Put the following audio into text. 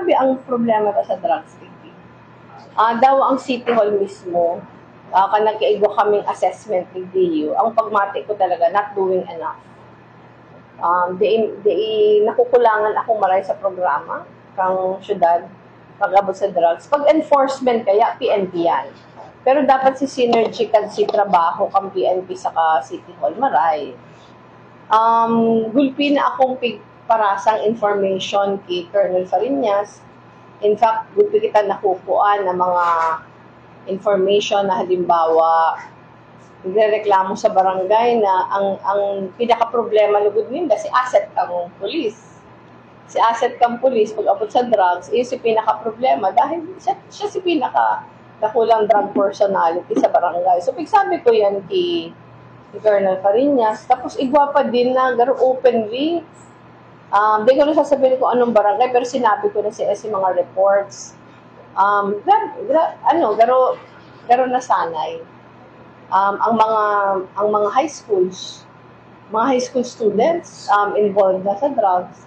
grabe ang problema ta sa drugs, baby. Daw ang City Hall mismo, kanang kaigo kaming assessment ni DU, ang pagmati ko talaga, not doing enough. Nakukulangan akong maray sa programa, kang syudad, pag-abot sa drugs. Pag enforcement kaya, PNP yan. Pero dapat si synergy kan si trabaho kang PNP sa City Hall, maray. Gulpi na akong parasang information kay Colonel Fariñas. In fact, gulpi kita nakukuan ng mga information na halimbawa nagrereklamo sa barangay na ang pinaka-problema lugod nila si asset kang pulis. Si asset kang pulis pag abot sa drugs, is si pinaka-problema dahil siya si pinaka-dakulang drug personality sa barangay. So, pagsabi ko yan kay Colonel Fariñas, tapos igwa pa din na garo openly. Di ko na sasabihin kung anong barangay, pero sinabi ko na si mga reports. Garo nasanay. Ang mga high school students involved na sa drugs.